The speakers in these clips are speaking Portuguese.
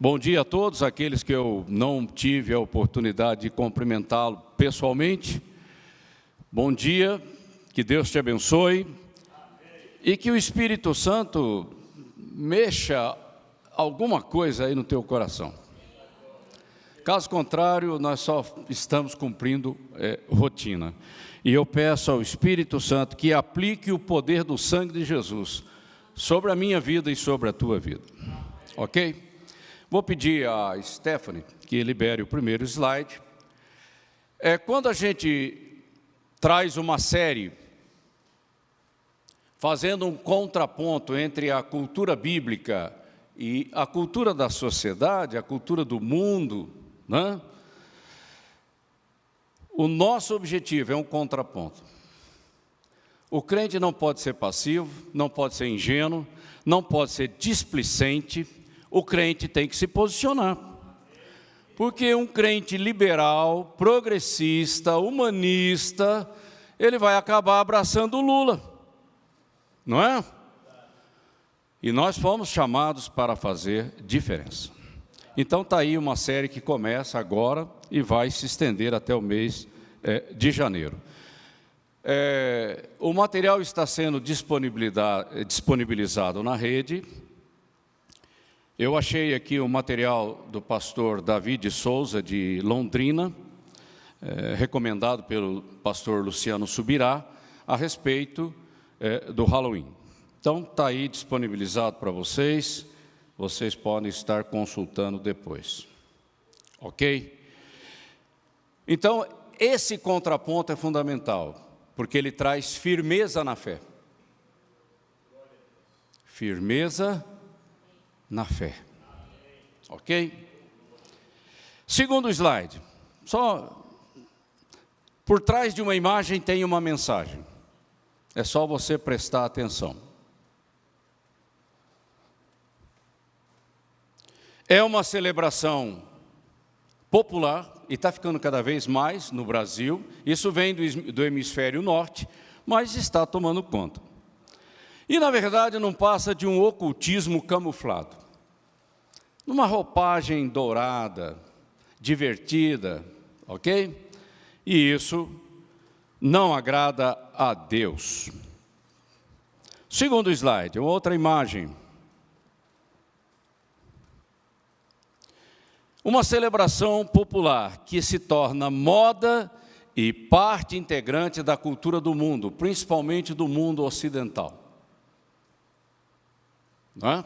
Bom dia a todos, aqueles que eu não tive a oportunidade de cumprimentá-lo pessoalmente. Bom dia, que Deus te abençoe e que o Espírito Santo mexa alguma coisa aí no teu coração. Caso contrário, nós só estamos cumprindo rotina. E eu peço ao Espírito Santo que aplique o poder do sangue de Jesus sobre a minha vida e sobre a tua vida. Ok? Vou pedir a Stephanie que libere o primeiro slide. Quando a gente traz uma série fazendo um contraponto entre a cultura bíblica e a cultura da sociedade, a cultura do mundo, né? O nosso objetivo é um contraponto. O crente não pode ser passivo, não pode ser ingênuo, não pode ser displicente. O crente tem que se posicionar. Porque um crente liberal, progressista, humanista, ele vai acabar abraçando o Lula, não é? E nós fomos chamados para fazer diferença. Então está aí uma série que começa agora e vai se estender até o mês de janeiro. O material está sendo disponibilizado na rede. Eu achei aqui o material do pastor Davi de Souza, de Londrina, recomendado pelo pastor Luciano Subirá, a respeito do Halloween. Então, está aí disponibilizado para vocês, vocês podem estar consultando depois. Ok? Então, esse contraponto é fundamental, porque ele traz firmeza na fé. Firmeza na fé. Ok? Segundo slide. Só por trás de uma imagem tem uma mensagem. É só você prestar atenção. É uma celebração popular e está ficando cada vez mais no Brasil. Isso vem do hemisfério norte, mas está tomando conta. E, na verdade, não passa de um ocultismo camuflado. Numa roupagem dourada, divertida, ok? E isso não agrada a Deus. Segundo slide, outra imagem. Uma celebração popular que se torna moda e parte integrante da cultura do mundo, principalmente do mundo ocidental. Não é?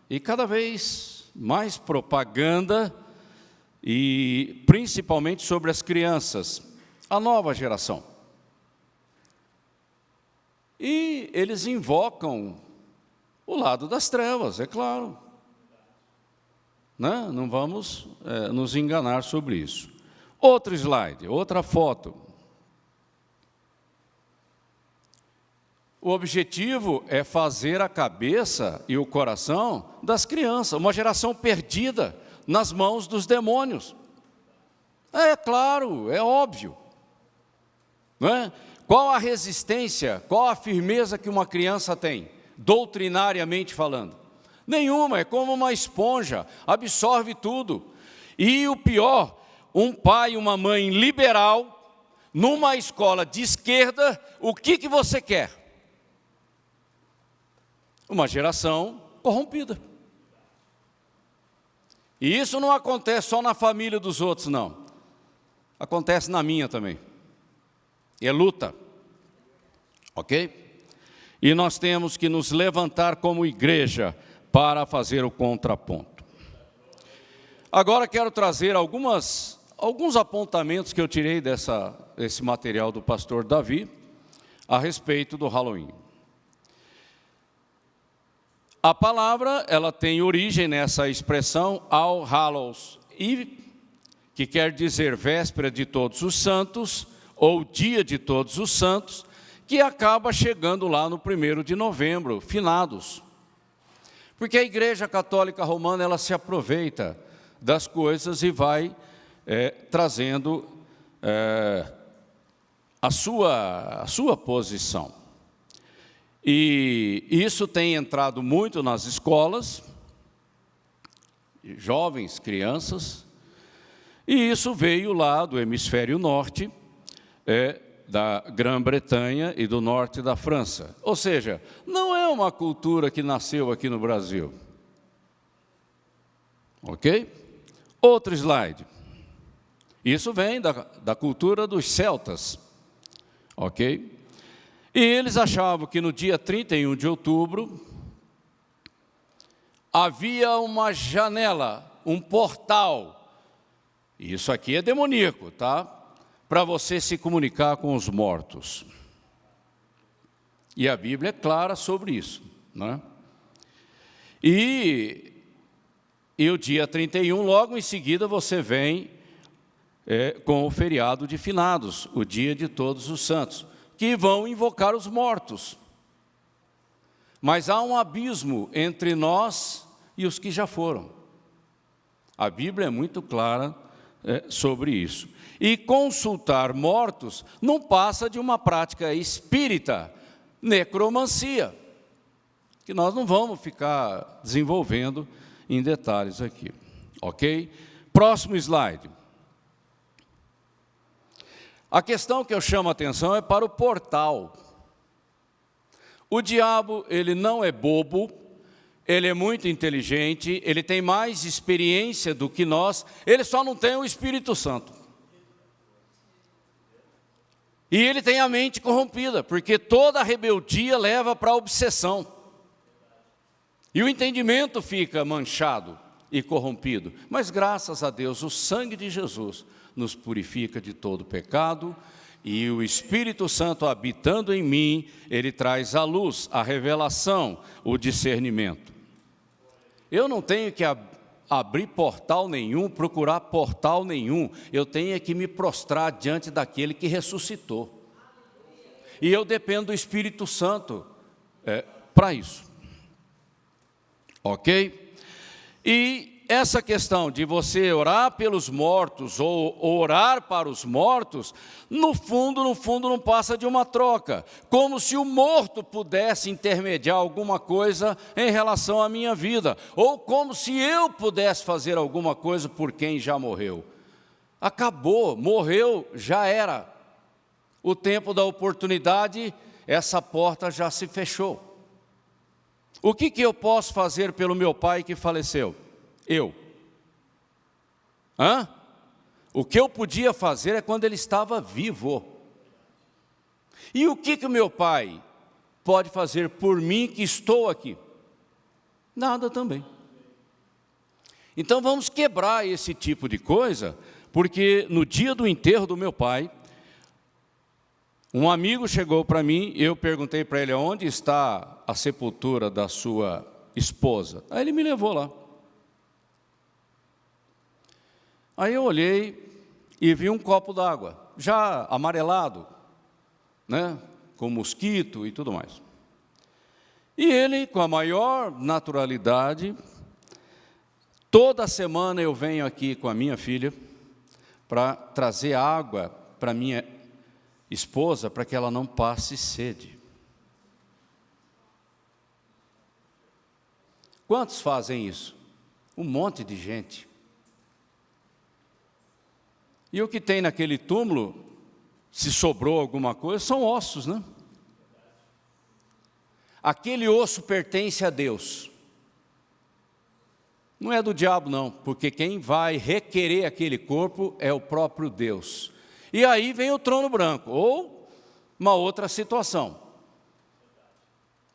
E cada vez mais propaganda, e principalmente sobre as crianças, a nova geração. E eles invocam o lado das trevas, é claro. Não vamos nos enganar sobre isso. Outro slide, outra foto. O objetivo é fazer a cabeça e o coração das crianças, uma geração perdida nas mãos dos demônios. É claro, é óbvio. Não é? Qual a resistência, qual a firmeza que uma criança tem, doutrinariamente falando? Nenhuma, é como uma esponja, absorve tudo. E o pior, um pai e uma mãe liberal, numa escola de esquerda, o que você quer? Uma geração corrompida. E isso não acontece só na família dos outros, não. Acontece na minha também. É luta. Ok? E nós temos que nos levantar como igreja para fazer o contraponto. Agora quero trazer alguns apontamentos que eu tirei desse material do pastor Davi a respeito do Halloween. A palavra, ela tem origem nessa expressão All Hallows Eve, que quer dizer véspera de todos os santos, ou dia de todos os santos, que acaba chegando lá no 1º de novembro, finados. Porque a Igreja Católica Romana, ela se aproveita das coisas e vai trazendo a sua posição. E isso tem entrado muito nas escolas, jovens, crianças, e isso veio lá do hemisfério norte, da Grã-Bretanha e do norte da França. Ou seja, não é uma cultura que nasceu aqui no Brasil. Ok? Outro slide. Isso vem da cultura dos celtas. Ok? E eles achavam que no dia 31 de outubro, havia uma janela, um portal. Isso aqui é demoníaco, tá? Para você se comunicar com os mortos. E a Bíblia é clara sobre isso, né? E o dia 31, logo em seguida, você vem com o feriado de finados, o dia de todos os santos, que vão invocar os mortos. Mas há um abismo entre nós e os que já foram. A Bíblia é muito clara sobre isso. E consultar mortos não passa de uma prática espírita, necromancia, que nós não vamos ficar desenvolvendo em detalhes aqui, ok? Próximo slide. A questão que eu chamo a atenção é para o portal. O diabo, ele não é bobo, ele é muito inteligente, ele tem mais experiência do que nós, ele só não tem o Espírito Santo. E ele tem a mente corrompida, porque toda a rebeldia leva para a obsessão. E o entendimento fica manchado e corrompido. Mas graças a Deus, o sangue de Jesus nos purifica de todo pecado, e o Espírito Santo habitando em mim, ele traz a luz, a revelação, o discernimento. Eu não tenho que abrir portal nenhum, procurar portal nenhum, eu tenho que me prostrar diante daquele que ressuscitou. E eu dependo do Espírito Santo para isso. Ok? E essa questão de você orar pelos mortos ou orar para os mortos, no fundo não passa de uma troca. Como se o morto pudesse intermediar alguma coisa em relação à minha vida. Ou como se eu pudesse fazer alguma coisa por quem já morreu. Acabou, morreu, já era. O tempo da oportunidade, essa porta já se fechou. O que eu posso fazer pelo meu pai que faleceu? O que eu podia fazer é quando ele estava vivo. E o que o meu pai pode fazer por mim que estou aqui? Nada também. Então vamos quebrar esse tipo de coisa, porque no dia do enterro do meu pai, um amigo chegou para mim, eu perguntei para ele onde está a sepultura da sua esposa. Aí ele me levou lá. Aí eu olhei e vi um copo d'água, já amarelado, né, com mosquito e tudo mais. E ele, com a maior naturalidade, toda semana eu venho aqui com a minha filha para trazer água para minha esposa, para que ela não passe sede. Quantos fazem isso? Um monte de gente. E o que tem naquele túmulo, se sobrou alguma coisa, são ossos, né? Aquele osso pertence a Deus. Não é do diabo não, porque quem vai requerer aquele corpo é o próprio Deus. E aí vem o trono branco, ou uma outra situação.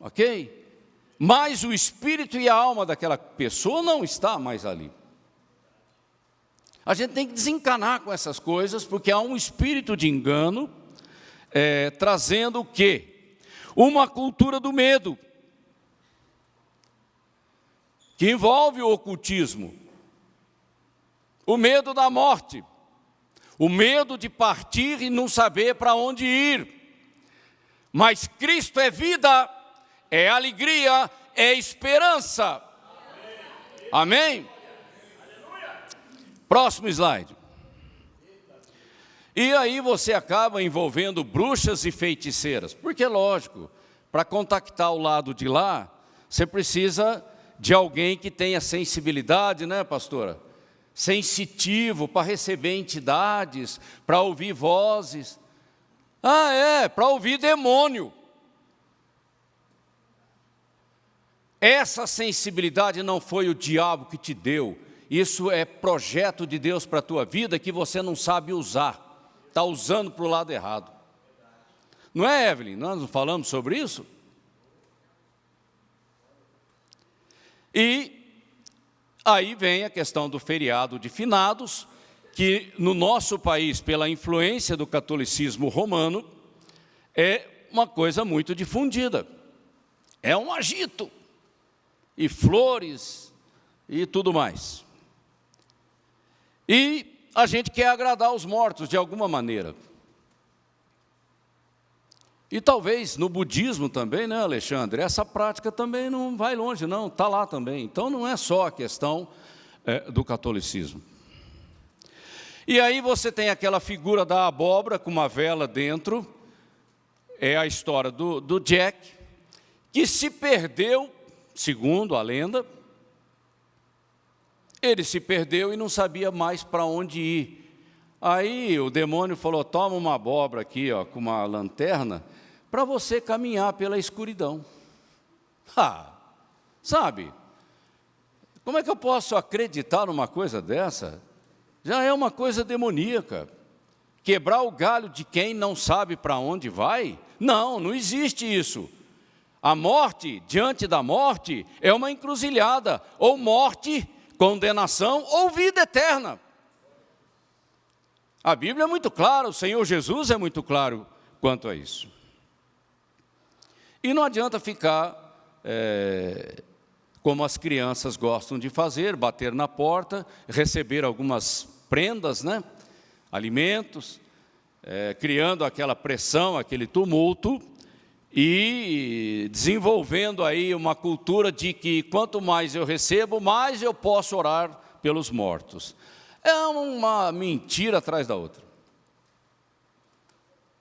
Ok? Mas o espírito e a alma daquela pessoa não está mais ali. A gente tem que desencanar com essas coisas, porque há um espírito de engano, trazendo o quê? Uma cultura do medo, que envolve o ocultismo, o medo da morte, o medo de partir e não saber para onde ir. Mas Cristo é vida, é alegria, é esperança. Amém? Próximo slide. E aí você acaba envolvendo bruxas e feiticeiras, porque lógico, para contactar o lado de lá, você precisa de alguém que tenha sensibilidade, né, pastora? Sensitivo para receber entidades, para ouvir vozes. Para ouvir demônio. Essa sensibilidade não foi o diabo que te deu. Isso é projeto de Deus para a tua vida que você não sabe usar. Está usando para o lado errado. Não é, Evelyn? Nós não falamos sobre isso? E aí vem a questão do feriado de finados, que no nosso país, pela influência do catolicismo romano, é uma coisa muito difundida. É um agito, e flores, e tudo mais. E a gente quer agradar os mortos de alguma maneira. E talvez no budismo também, né, Alexandre? Essa prática também não vai longe, não, está lá também. Então não é só a questão do catolicismo. E aí você tem aquela figura da abóbora com uma vela dentro, é a história do Jack, que se perdeu, segundo a lenda, ele se perdeu e não sabia mais para onde ir. Aí o demônio falou, toma uma abóbora aqui, ó, com uma lanterna, para você caminhar pela escuridão. Sabe? Como é que eu posso acreditar numa coisa dessa? Já é uma coisa demoníaca. Quebrar o galho de quem não sabe para onde vai? Não, não existe isso. A morte, diante da morte, é uma encruzilhada. Ou morte, condenação, ou vida eterna. A Bíblia é muito clara, o Senhor Jesus é muito claro quanto a isso. E não adianta ficar como as crianças gostam de fazer, bater na porta, receber algumas prendas, né? Alimentos, criando aquela pressão, aquele tumulto, e desenvolvendo aí uma cultura de que quanto mais eu recebo, mais eu posso orar pelos mortos. É uma mentira atrás da outra.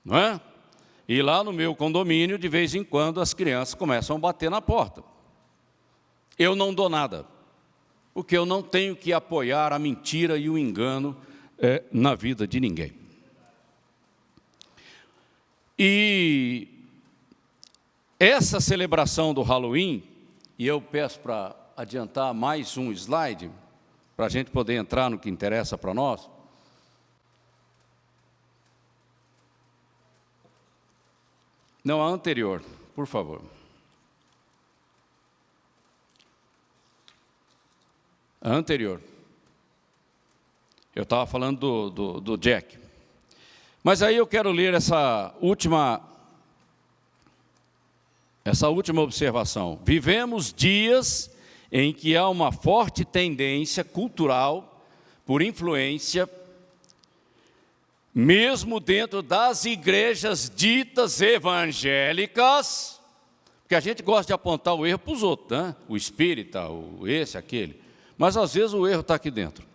Não é? E lá no meu condomínio, de vez em quando, as crianças começam a bater na porta. Eu não dou nada, porque eu não tenho que apoiar a mentira e o engano na vida de ninguém. E essa celebração do Halloween, e eu peço para adiantar mais um slide, para a gente poder entrar no que interessa para nós. Não, a anterior, por favor. A anterior. Eu estava falando do Jack. Mas aí eu quero ler essa última observação. Vivemos dias em que há uma forte tendência cultural, por influência, mesmo dentro das igrejas ditas evangélicas, porque a gente gosta de apontar o erro para os outros, né? O espírita, esse, aquele, mas às vezes o erro está aqui dentro,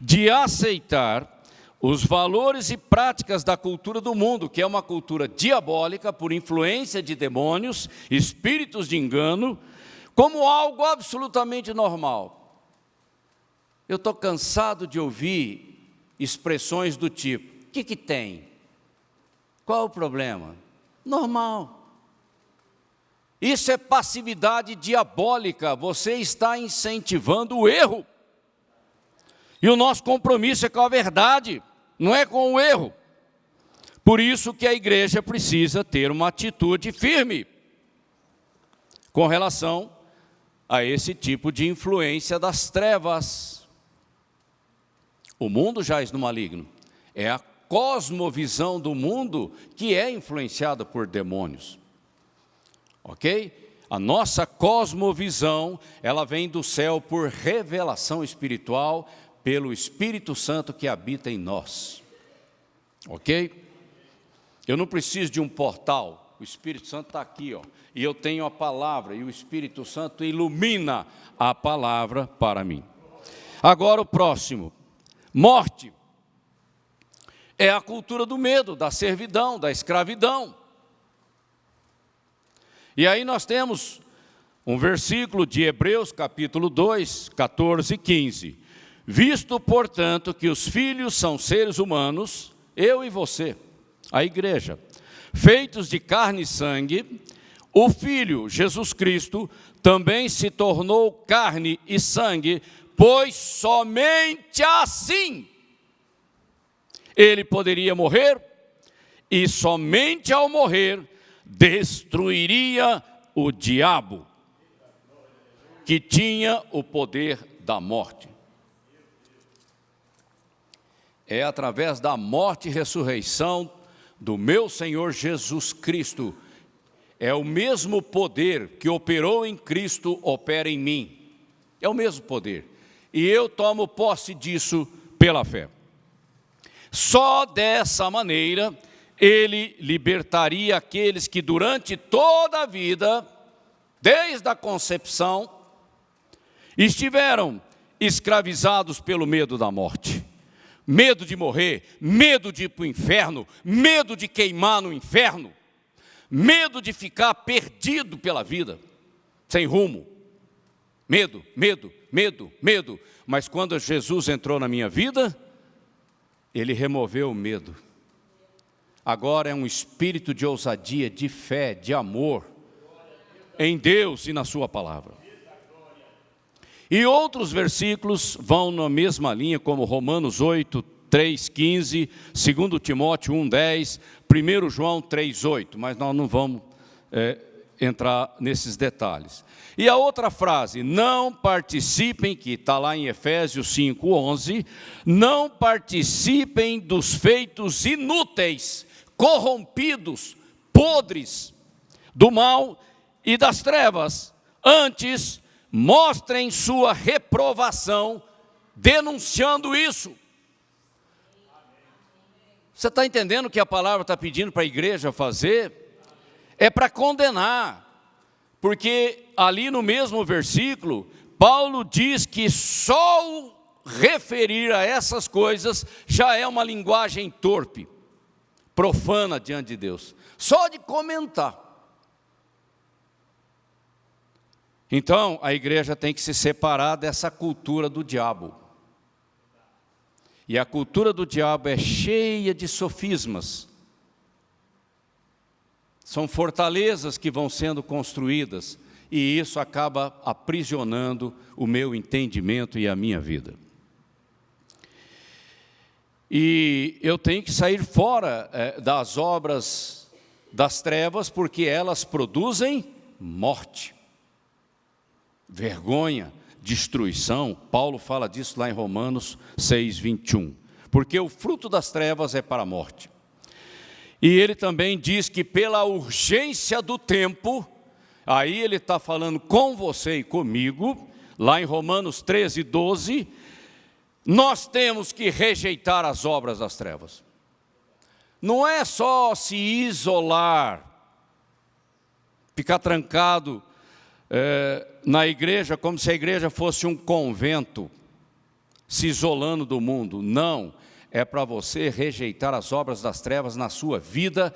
de aceitar os valores e práticas da cultura do mundo, que é uma cultura diabólica, por influência de demônios, espíritos de engano, como algo absolutamente normal. Eu estou cansado de ouvir expressões do tipo, o que tem? Qual o problema? Normal. Isso é passividade diabólica, você está incentivando o erro. E o nosso compromisso é com a verdade, não é com o erro. Por isso que a igreja precisa ter uma atitude firme com relação a esse tipo de influência das trevas. O mundo jaz no maligno. É a cosmovisão do mundo que é influenciada por demônios. Ok? A nossa cosmovisão, ela vem do céu por revelação espiritual, pelo Espírito Santo que habita em nós. Ok? Eu não preciso de um portal. O Espírito Santo está aqui, ó, e eu tenho a palavra, e o Espírito Santo ilumina a palavra para mim. Agora o próximo. Morte. É a cultura do medo, da servidão, da escravidão. E aí nós temos um versículo de Hebreus capítulo 2, 14 e 15. Visto, portanto, que os filhos são seres humanos, eu e você, a igreja, feitos de carne e sangue, o Filho, Jesus Cristo, também se tornou carne e sangue, pois somente assim ele poderia morrer, e somente ao morrer destruiria o diabo, que tinha o poder da morte. É através da morte e ressurreição do meu Senhor Jesus Cristo, é o mesmo poder que operou em Cristo, opera em mim. É o mesmo poder. E eu tomo posse disso pela fé. Só dessa maneira, ele libertaria aqueles que durante toda a vida, desde a concepção, estiveram escravizados pelo medo da morte. Medo de morrer, medo de ir para o inferno, medo de queimar no inferno, medo de ficar perdido pela vida, sem rumo. Medo, medo, medo, medo. Mas quando Jesus entrou na minha vida, ele removeu o medo. Agora é um espírito de ousadia, de fé, de amor em Deus e na sua palavra. E outros versículos vão na mesma linha, como Romanos 8, 3, 15, 2 Timóteo 1, 10, 1 João 3, 8, mas nós não vamos entrar nesses detalhes. E a outra frase, não participem, que está lá em Efésios 5, 11, não participem dos feitos inúteis, corrompidos, podres, do mal e das trevas, antes mostrem sua reprovação, denunciando isso. Você está entendendo o que a palavra está pedindo para a igreja fazer? É para condenar, porque ali no mesmo versículo, Paulo diz que só o referir a essas coisas já é uma linguagem torpe, profana diante de Deus, só de comentar. Então, a igreja tem que se separar dessa cultura do diabo. E a cultura do diabo é cheia de sofismas. São fortalezas que vão sendo construídas, e isso acaba aprisionando o meu entendimento e a minha vida. E eu tenho que sair fora das obras das trevas, porque elas produzem morte, vergonha, destruição. Paulo fala disso lá em Romanos 6, 21. Porque o fruto das trevas é para a morte. E ele também diz que pela urgência do tempo, aí ele está falando com você e comigo, lá em Romanos 13, 12, nós temos que rejeitar as obras das trevas. Não é só se isolar, ficar trancado na igreja, como se a igreja fosse um convento, se isolando do mundo. Não, é para você rejeitar as obras das trevas na sua vida,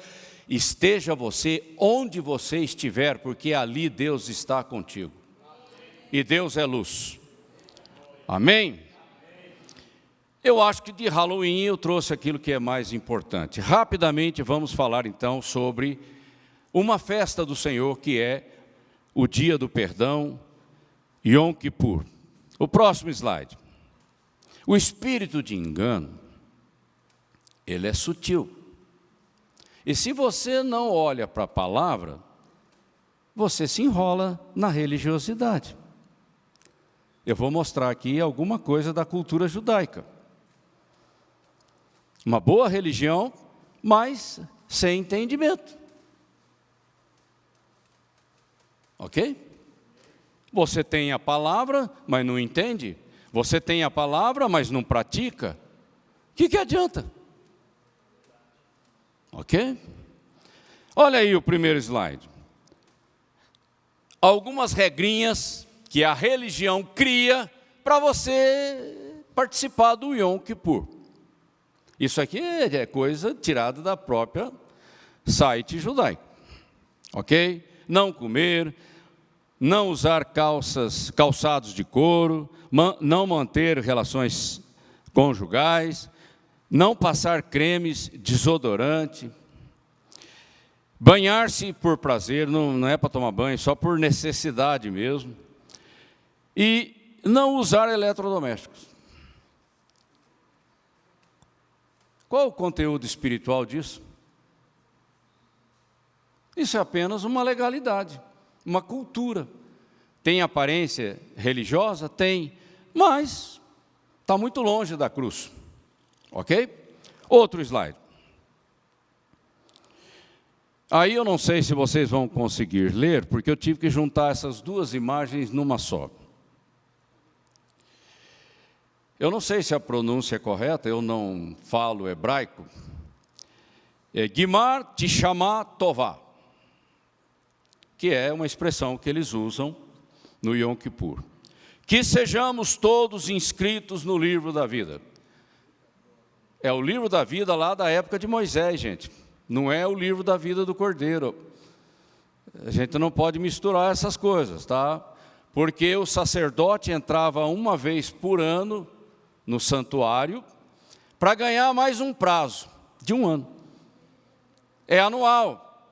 esteja você onde você estiver, porque ali Deus está contigo. E Deus é luz. Amém? Eu acho que de Halloween eu trouxe aquilo que é mais importante. Rapidamente vamos falar então sobre uma festa do Senhor, que é o dia do perdão, Yom Kippur. O próximo slide. O espírito de engano, ele é sutil. E se você não olha para a palavra, você se enrola na religiosidade. Eu vou mostrar aqui alguma coisa da cultura judaica. Uma boa religião, mas sem entendimento. Ok? Você tem a palavra, mas não entende. Você tem a palavra, mas não pratica. O que adianta? Ok? Olha aí o primeiro slide. Algumas regrinhas que a religião cria para você participar do Yom Kippur. Isso aqui é coisa tirada da própria site judaico. Ok? Não comer, não usar calçados de couro, não manter relações conjugais, não passar cremes, desodorante, banhar-se por prazer, não é para tomar banho, só por necessidade mesmo, e não usar eletrodomésticos. Qual o conteúdo espiritual disso? Isso é apenas uma legalidade, uma cultura. Tem aparência religiosa? Tem, mas está muito longe da cruz. Ok? Outro slide. Aí eu não sei se vocês vão conseguir ler, porque eu tive que juntar essas duas imagens numa só. Eu não sei se a pronúncia é correta, eu não falo hebraico. É Gimar Tishamá Tová, que é uma expressão que eles usam no Yom Kippur. Que sejamos todos inscritos no livro da vida. É o livro da vida lá da época de Moisés, gente. Não é o livro da vida do Cordeiro. A gente não pode misturar essas coisas, tá? Porque o sacerdote entrava uma vez por ano no santuário para ganhar mais um prazo de 1 ano. É anual.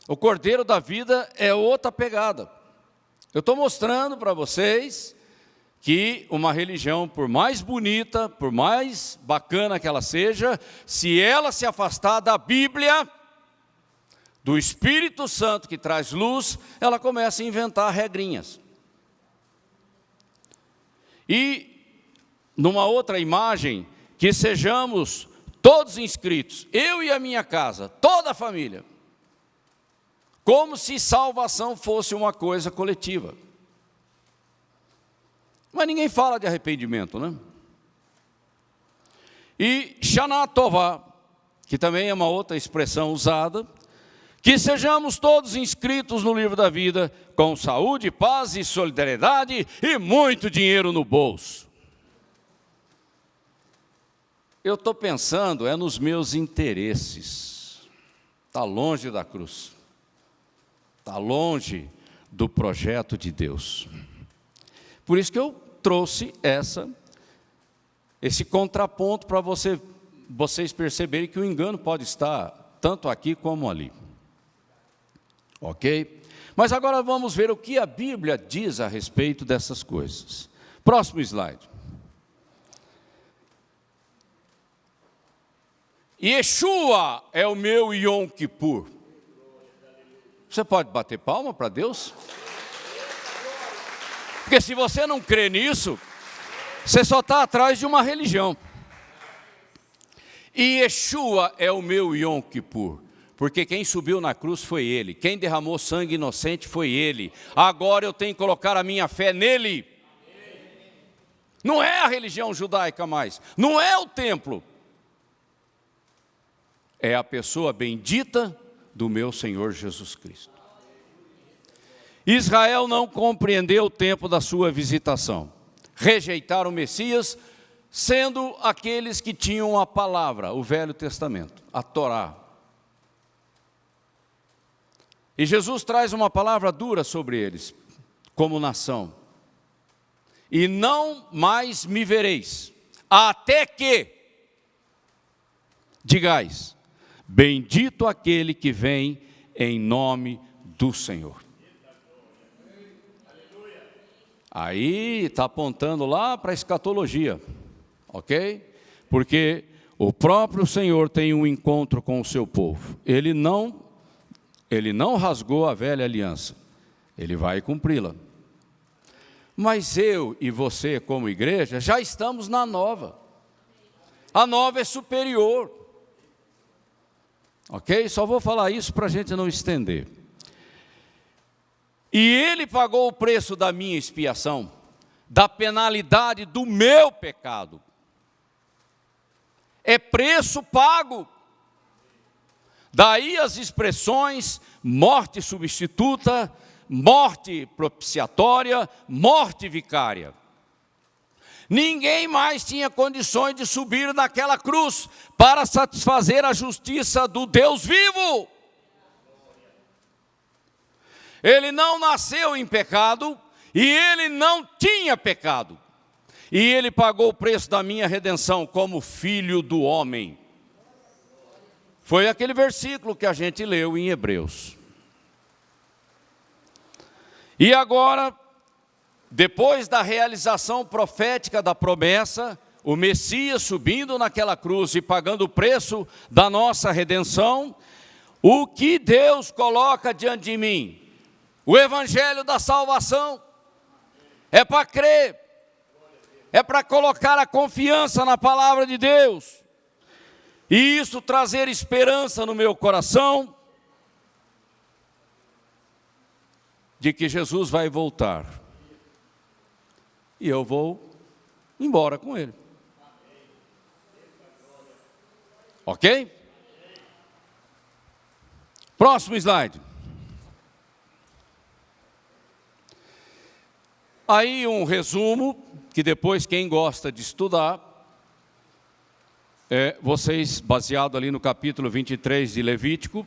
O Cordeiro da vida é outra pegada. Eu estou mostrando para vocês que uma religião, por mais bonita, por mais bacana que ela seja, se ela se afastar da Bíblia, do Espírito Santo que traz luz, ela começa a inventar regrinhas. E numa outra imagem, que sejamos todos inscritos, eu e a minha casa, toda a família, como se salvação fosse uma coisa coletiva. Mas ninguém fala de arrependimento, né? E Shana Tová, que também é uma outra expressão usada, que sejamos todos inscritos no livro da vida, com saúde, paz e solidariedade e muito dinheiro no bolso. Eu estou pensando, nos meus interesses. Está longe da cruz. Está longe do projeto de Deus. Por isso que eu trouxe esse contraponto para vocês perceberem que o engano pode estar tanto aqui como ali. Ok? Mas agora vamos ver o que a Bíblia diz a respeito dessas coisas. Próximo slide. Yeshua é o meu Yom Kippur. Você pode bater palma para Deus? Porque se você não crê nisso, você só está atrás de uma religião. E Yeshua é o meu Yom Kippur. Porque quem subiu na cruz foi Ele. Quem derramou sangue inocente foi Ele. Agora eu tenho que colocar a minha fé nele. Não é a religião judaica mais. Não é o templo. É a pessoa bendita do meu Senhor Jesus Cristo. Israel não compreendeu o tempo da sua visitação. Rejeitaram o Messias, sendo aqueles que tinham a palavra, o Velho Testamento, a Torá. E Jesus traz uma palavra dura sobre eles, como nação. E não mais me vereis, até que digais, bendito aquele que vem em nome do Senhor. Aí está apontando lá para a escatologia, ok? Porque o próprio Senhor tem um encontro com o seu povo. Ele não rasgou a velha aliança, Ele vai cumpri-la. Mas eu e você, como igreja, já estamos na nova. A nova é superior. Ok? Só vou falar isso para a gente não estender. E Ele pagou o preço da minha expiação, da penalidade do meu pecado. É preço pago. Daí as expressões morte substituta, morte propiciatória, morte vicária. Ninguém mais tinha condições de subir naquela cruz para satisfazer a justiça do Deus vivo. Ele não nasceu em pecado e ele não tinha pecado. E ele pagou o preço da minha redenção como filho do homem. Foi aquele versículo que a gente leu em Hebreus. E agora, depois da realização profética da promessa, o Messias subindo naquela cruz e pagando o preço da nossa redenção, o que Deus coloca diante de mim? O evangelho da salvação. É para crer. É para colocar a confiança na palavra de Deus. E isso trazer esperança no meu coração de que Jesus vai voltar. E eu vou embora com Ele. Ok? Próximo slide. Aí um resumo, que depois quem gosta de estudar, vocês, baseado ali no capítulo 23 de Levítico,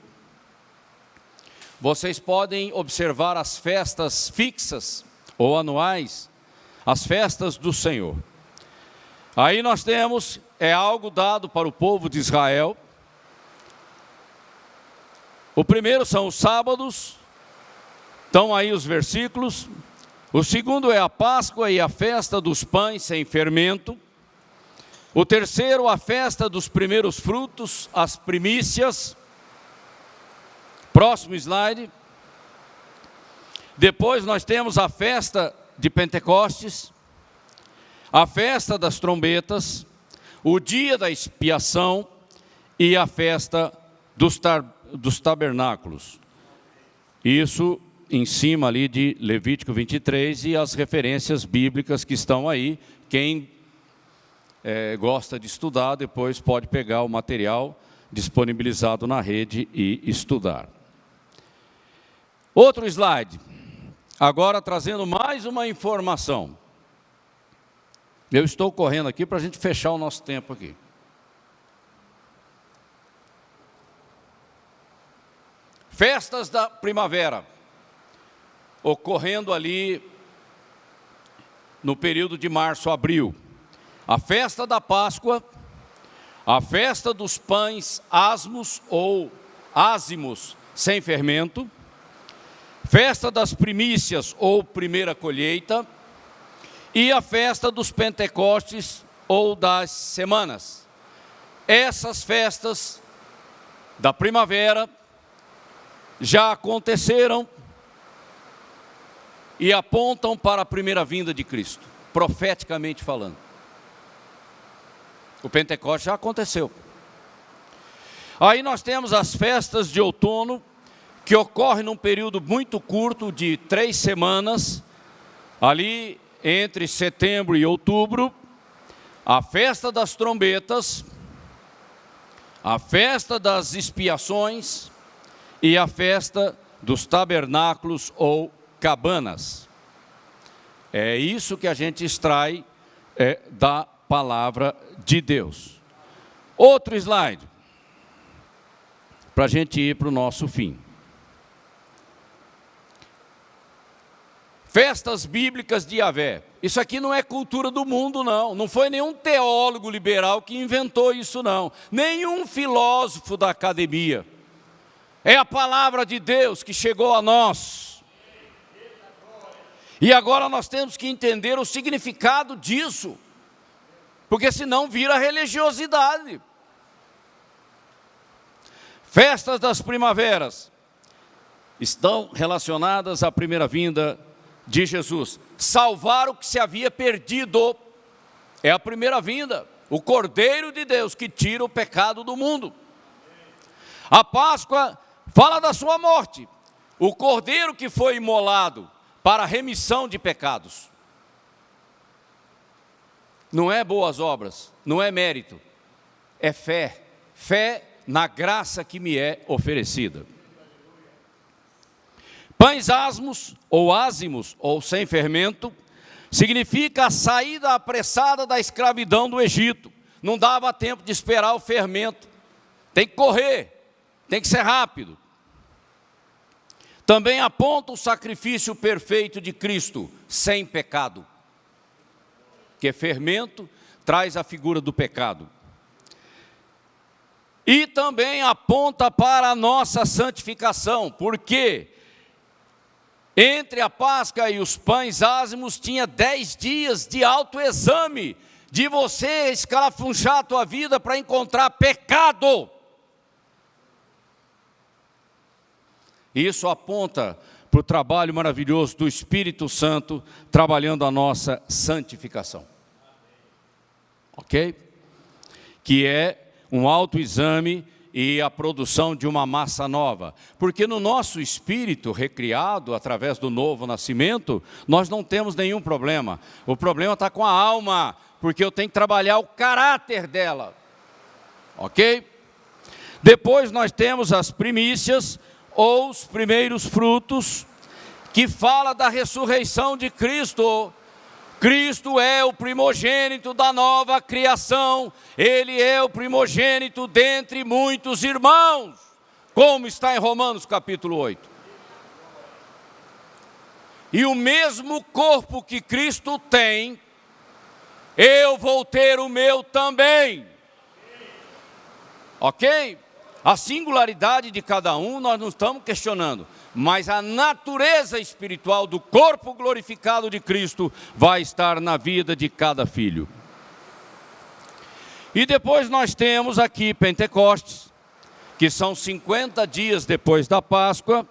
vocês podem observar as festas fixas ou anuais, as festas do Senhor. Aí nós temos, algo dado para o povo de Israel. O primeiro são os sábados, estão aí os versículos. O segundo é a Páscoa e a festa dos pães sem fermento. O terceiro, a festa dos primeiros frutos, as primícias. Próximo slide. Depois nós temos a festa de Pentecostes, a festa das trombetas, o dia da expiação e a festa dos tabernáculos. Isso em cima ali de Levítico 23 e as referências bíblicas que estão aí. Quem gosta de estudar, depois pode pegar o material disponibilizado na rede e estudar. Outro slide. Agora trazendo mais uma informação. Eu estou correndo aqui para a gente fechar o nosso tempo aqui. Festas da primavera, ocorrendo ali no período de março, abril. A festa da Páscoa, a festa dos pães asmos ou ázimos sem fermento, festa das primícias ou primeira colheita, e a festa dos Pentecostes ou das semanas. Essas festas da primavera já aconteceram e apontam para a primeira vinda de Cristo, profeticamente falando. O Pentecostes já aconteceu. Aí nós temos as festas de outono, que ocorrem num período muito curto de 3 semanas, ali entre setembro e outubro, a festa das trombetas, a festa das expiações e a festa dos tabernáculos ou cabanas. É isso que a gente extrai da palavra de Deus. Outro slide, para a gente ir para o nosso fim. Festas bíblicas de Yahvé. Isso aqui não é cultura do mundo, não. Não foi nenhum teólogo liberal que inventou isso, não. Nenhum filósofo da academia. É a palavra de Deus que chegou a nós. E agora nós temos que entender o significado disso, porque senão vira religiosidade. Festas das primaveras estão relacionadas à primeira vinda de Jesus. Salvar o que se havia perdido é a primeira vinda, o Cordeiro de Deus que tira o pecado do mundo. A Páscoa fala da sua morte, o Cordeiro que foi imolado para a remissão de pecados. Não é boas obras, não é mérito, é fé. Fé na graça que me é oferecida. Pães asmos, ou ázimos, ou sem fermento, significa a saída apressada da escravidão do Egito. Não dava tempo de esperar o fermento. Tem que correr, tem que ser rápido. também aponta o sacrifício perfeito de Cristo, sem pecado. Que fermento traz a figura do pecado. E também aponta para a nossa santificação, porque entre a Páscoa e os pães ázimos tinha 10 dias de autoexame, de você escarafunchar a tua vida para encontrar pecado. Isso aponta para o trabalho maravilhoso do Espírito Santo, trabalhando a nossa santificação. Ok? Que é um autoexame e a produção de uma massa nova. Porque no nosso espírito recriado, através do novo nascimento, nós não temos nenhum problema. O problema está com a alma, porque eu tenho que trabalhar o caráter dela. Ok? Depois nós temos as primícias, ou os primeiros frutos, que fala da ressurreição de Cristo. Cristo é o primogênito da nova criação, Ele é o primogênito dentre muitos irmãos, como está em Romanos capítulo 8. E o mesmo corpo que Cristo tem, eu vou ter o meu também. Ok? A singularidade de cada um nós não estamos questionando, mas a natureza espiritual do corpo glorificado de Cristo vai estar na vida de cada filho. E depois nós temos aqui Pentecostes, que são 50 dias depois da Páscoa,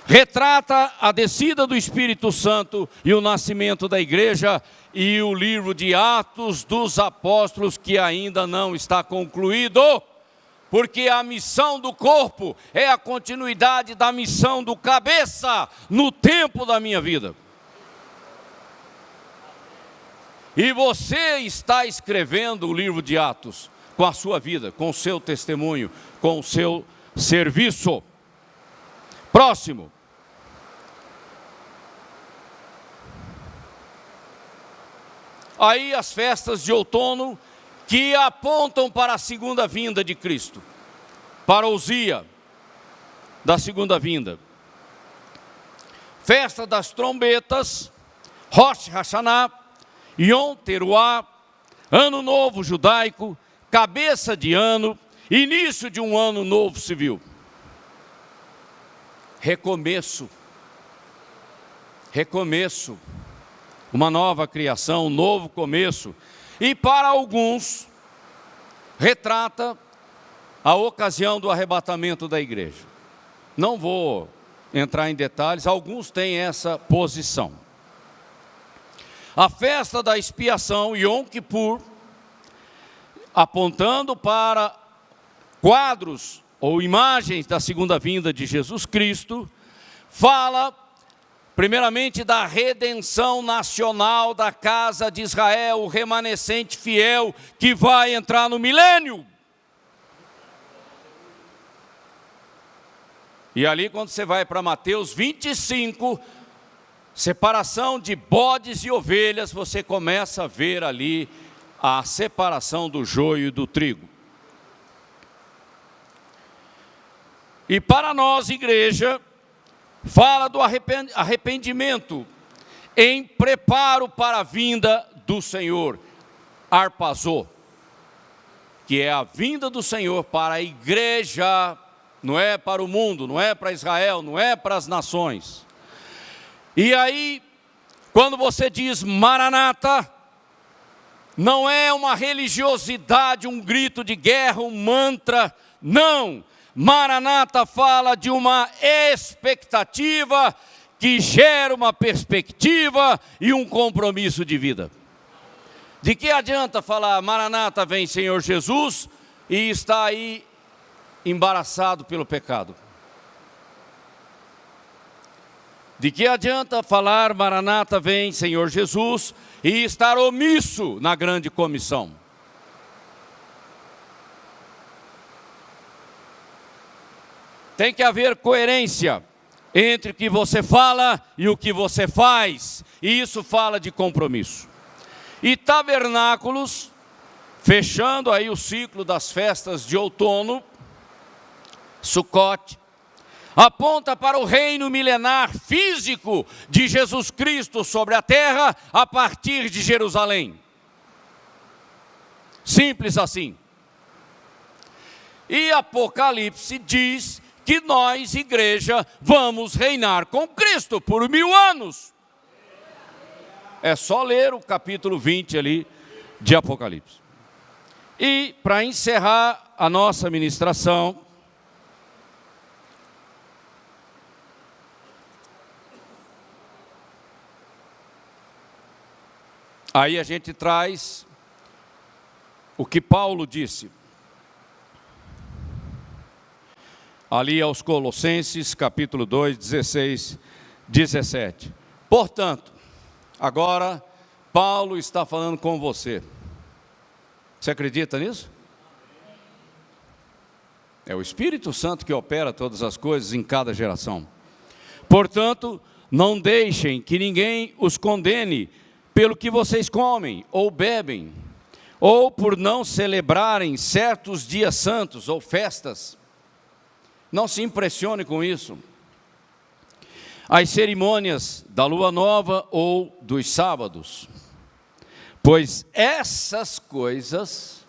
retrata a descida do Espírito Santo e o nascimento da igreja, e o livro de Atos dos Apóstolos, que ainda não está concluído, porque a missão do corpo é a continuidade da missão do cabeça no tempo da minha vida. E você está escrevendo o livro de Atos com a sua vida, com o seu testemunho, com o seu serviço. Próximo. Aí as festas de outono, que apontam para a segunda vinda de Cristo, parousia da segunda vinda. Festa das trombetas, Rosh Hashanah, Yom Teruah, Ano Novo Judaico, cabeça de ano, início de um ano novo civil. Recomeço, uma nova criação, um novo começo. E para alguns, retrata a ocasião do arrebatamento da igreja. Não vou entrar em detalhes, alguns têm essa posição. A festa da expiação, Yom Kippur, apontando para quadros ou imagens da segunda vinda de Jesus Cristo, fala primeiramente da redenção nacional da casa de Israel, o remanescente fiel que vai entrar no milênio. E ali quando você vai para Mateus 25, separação de bodes e ovelhas, você começa a ver ali a separação do joio e do trigo. E para nós, igreja, fala do arrependimento em preparo para a vinda do Senhor, arpazô, que é a vinda do Senhor para a igreja, não é para o mundo, não é para Israel, não é para as nações. E aí, quando você diz Maranata, não é uma religiosidade, um grito de guerra, um mantra, não. Maranata fala de uma expectativa que gera uma perspectiva e um compromisso de vida. De que adianta falar Maranata vem Senhor Jesus e está aí embaraçado pelo pecado? De que adianta falar Maranata vem Senhor Jesus e estar omisso na grande comissão? Tem que haver coerência entre o que você fala e o que você faz. E isso fala de compromisso. E tabernáculos, fechando aí o ciclo das festas de outono, Sucote, aponta para o reino milenar físico de Jesus Cristo sobre a terra a partir de Jerusalém. Simples assim. E Apocalipse diz que nós, igreja, vamos reinar com Cristo por 1000 anos. É só ler o capítulo 20 ali de Apocalipse. E para encerrar a nossa ministração, aí a gente traz o que Paulo disse ali aos Colossenses, capítulo 2, 16, 17. Portanto, agora Paulo está falando com você. Você acredita nisso? É o Espírito Santo que opera todas as coisas em cada geração. Portanto, não deixem que ninguém os condene pelo que vocês comem ou bebem, ou por não celebrarem certos dias santos ou festas. Não se impressione com isso. As cerimônias da lua nova ou dos sábados, pois essas coisas,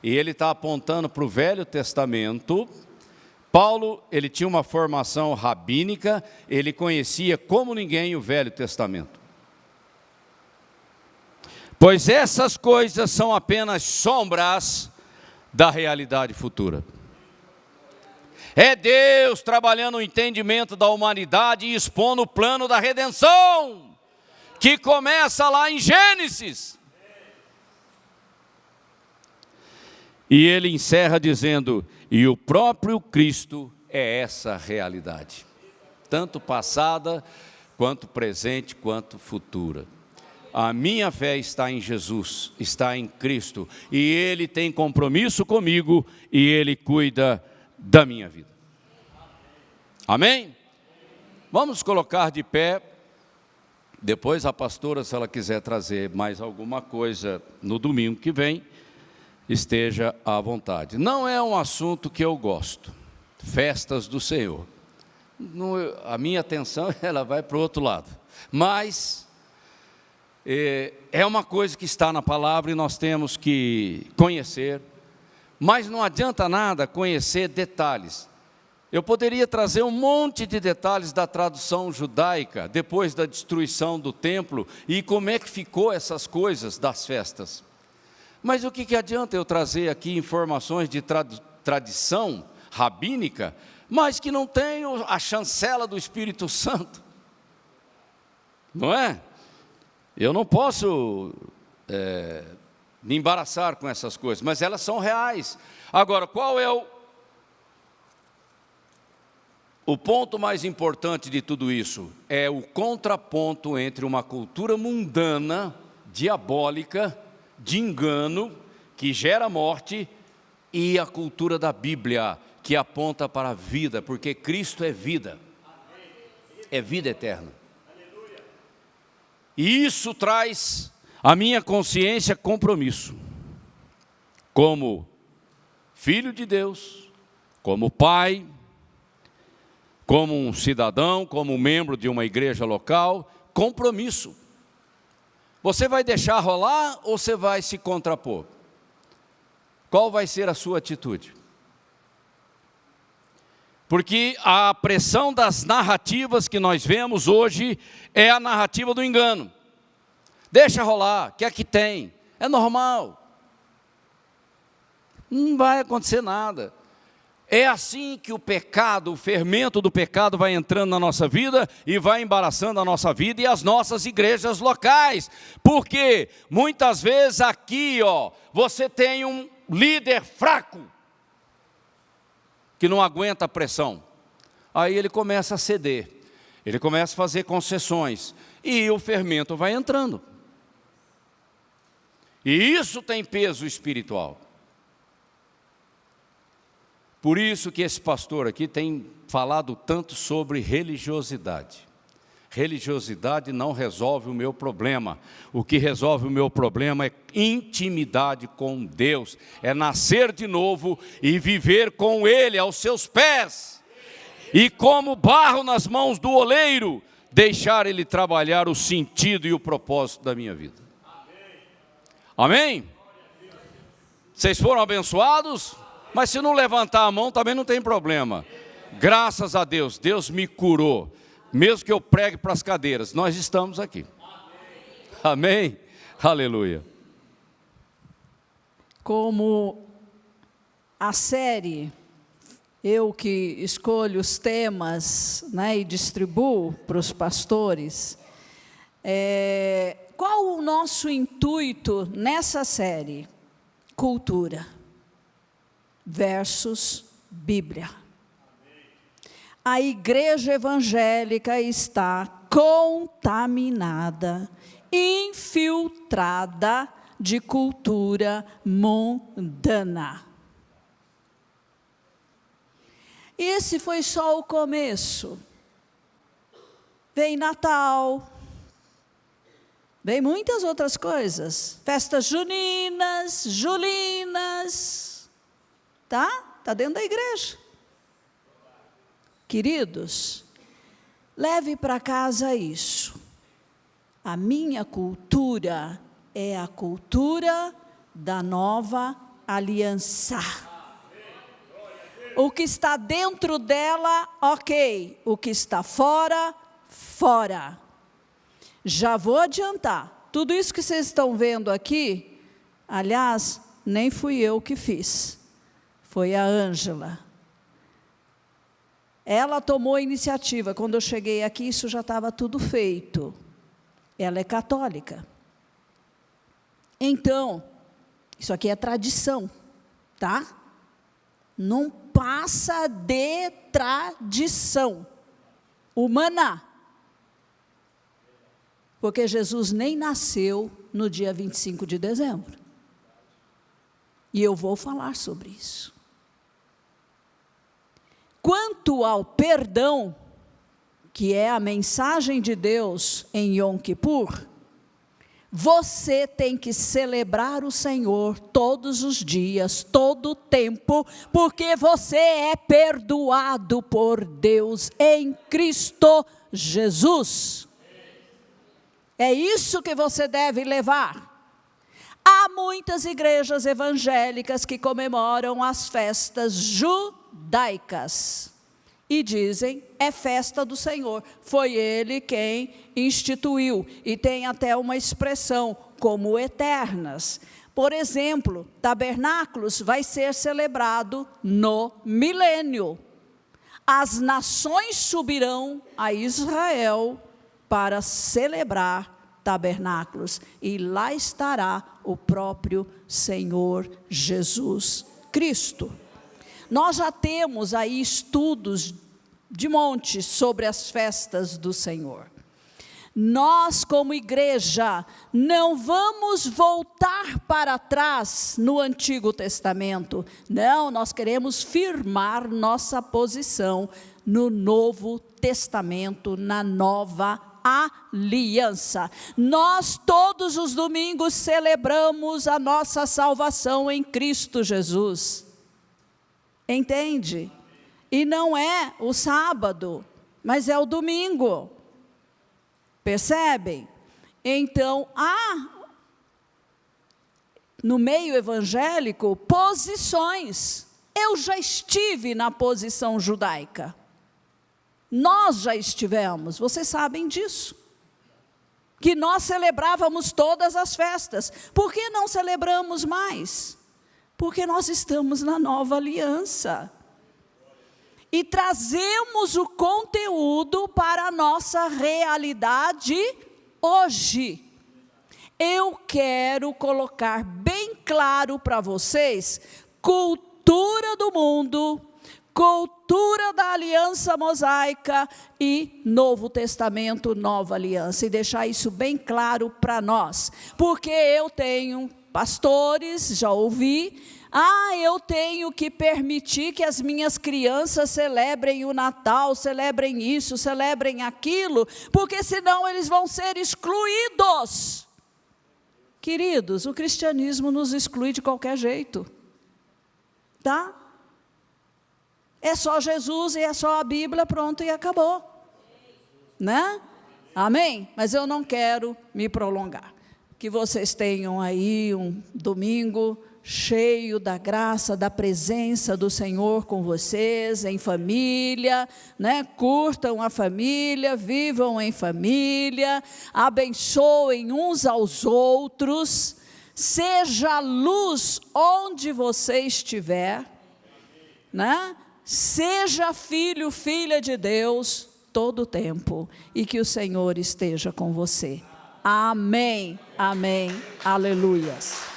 e ele está apontando para o Velho Testamento. Paulo, ele tinha uma formação rabínica, ele conhecia como ninguém o Velho Testamento. Pois essas coisas são apenas sombras da realidade futura. É Deus trabalhando o entendimento da humanidade e expondo o plano da redenção, que começa lá em Gênesis. E ele encerra dizendo, e o próprio Cristo é essa realidade, tanto passada, quanto presente, quanto futura. A minha fé está em Jesus, está em Cristo, e Ele tem compromisso comigo, e Ele cuida da minha vida. Amém? Vamos colocar de pé. Depois a pastora, se ela quiser trazer mais alguma coisa no domingo que vem, esteja à vontade. Não é um assunto que eu gosto, festas do Senhor. A minha atenção ela vai para o outro lado, mas é uma coisa que está na palavra e nós temos que conhecer, mas não adianta nada conhecer detalhes. Eu poderia trazer um monte de detalhes da tradução judaica, depois da destruição do templo, e como é que ficou essas coisas das festas. Mas o que adianta eu trazer aqui informações de tradição rabínica, mas que não tem a chancela do Espírito Santo? Não é? Eu não posso me embaraçar com essas coisas, mas elas são reais. Agora, qual é o ponto mais importante de tudo isso? É o contraponto entre uma cultura mundana, diabólica, de engano, que gera morte, e a cultura da Bíblia, que aponta para a vida, porque Cristo é vida, é vida eterna. E isso traz à minha consciência compromisso, como filho de Deus, como pai, como um cidadão, como membro de uma igreja local, compromisso. Você vai deixar rolar ou você vai se contrapor? Qual vai ser a sua atitude? Porque a pressão das narrativas que nós vemos hoje é a narrativa do engano. Deixa rolar, que aqui tem, é normal. Não vai acontecer nada. É assim que o pecado, o fermento do pecado vai entrando na nossa vida e vai embaraçando a nossa vida e as nossas igrejas locais. Porque muitas vezes aqui, você tem um líder fraco, que não aguenta a pressão. Aí ele começa a ceder, ele começa a fazer concessões e o fermento vai entrando. E isso tem peso espiritual. Por isso que esse pastor aqui tem falado tanto sobre religiosidade. Religiosidade não resolve o meu problema. O que resolve o meu problema é intimidade com Deus. É nascer de novo e viver com Ele aos seus pés. E como barro nas mãos do oleiro, deixar ele trabalhar o sentido e o propósito da minha vida. Amém? Vocês foram abençoados? Mas se não levantar a mão também não tem problema. Graças a Deus, Deus me curou. Mesmo que eu pregue para as cadeiras, nós estamos aqui. Amém? Aleluia. Como a série, eu que escolho os temas, né, e distribuo para os pastores, qual o nosso intuito nessa série? Cultura versus Bíblia. A igreja evangélica está contaminada, infiltrada de cultura mundana. Esse foi só o começo. Vem Natal, vem muitas outras coisas, festas juninas, julinas, tá? Está dentro da igreja. Queridos, leve para casa isso. A minha cultura é a cultura da nova aliança. O que está dentro dela, ok. O que está fora, fora. Já vou adiantar. Tudo isso que vocês estão vendo aqui, aliás, nem fui eu que fiz. Foi a Ângela. Ela tomou a iniciativa. Quando eu cheguei aqui, isso já estava tudo feito. Ela é católica. Então, isso aqui é tradição, tá? Não passa de tradição humana. Porque Jesus nem nasceu no dia 25 de dezembro. E eu vou falar sobre isso. Quanto ao perdão, que é a mensagem de Deus em Yom Kippur, você tem que celebrar o Senhor todos os dias, todo o tempo, porque você é perdoado por Deus em Cristo Jesus. É isso que você deve levar. Há muitas igrejas evangélicas que comemoram as festas judaicas e dizem, é festa do Senhor, foi Ele quem instituiu, e tem até uma expressão, como eternas. Por exemplo, tabernáculos vai ser celebrado no milênio. As nações subirão a Israel para celebrar tabernáculos, e lá estará o próprio Senhor Jesus Cristo. Nós já temos aí estudos de monte sobre as festas do Senhor. Nós, como igreja, não vamos voltar para trás no Antigo Testamento. Não, nós queremos firmar nossa posição no Novo Testamento, na nova aliança. Nós todos os domingos celebramos a nossa salvação em Cristo Jesus. Entende? E não é o sábado, mas é o domingo. Percebem? Então, há no meio evangélico posições. Eu já estive na posição judaica. Nós já estivemos, vocês sabem disso. Que nós celebrávamos todas as festas. Por que não celebramos mais? Porque nós estamos na nova aliança. E trazemos o conteúdo para a nossa realidade hoje. Eu quero colocar bem claro para vocês, cultura do mundo, cultura da aliança mosaica e Novo Testamento, nova aliança. E deixar isso bem claro para nós. Porque eu tenho pastores, já ouvi, eu tenho que permitir que as minhas crianças celebrem o Natal, celebrem isso, celebrem aquilo, porque senão eles vão ser excluídos. Queridos, o cristianismo nos exclui de qualquer jeito, tá? É só Jesus e é só a Bíblia, pronto e acabou. Né? Amém? Mas eu não quero me prolongar. Que vocês tenham aí um domingo cheio da graça, da presença do Senhor com vocês, em família, né? Curtam a família, vivam em família, abençoem uns aos outros, seja luz onde você estiver, né? Seja filho, filha de Deus, todo o tempo, e que o Senhor esteja com você. Amém, amém, aleluias.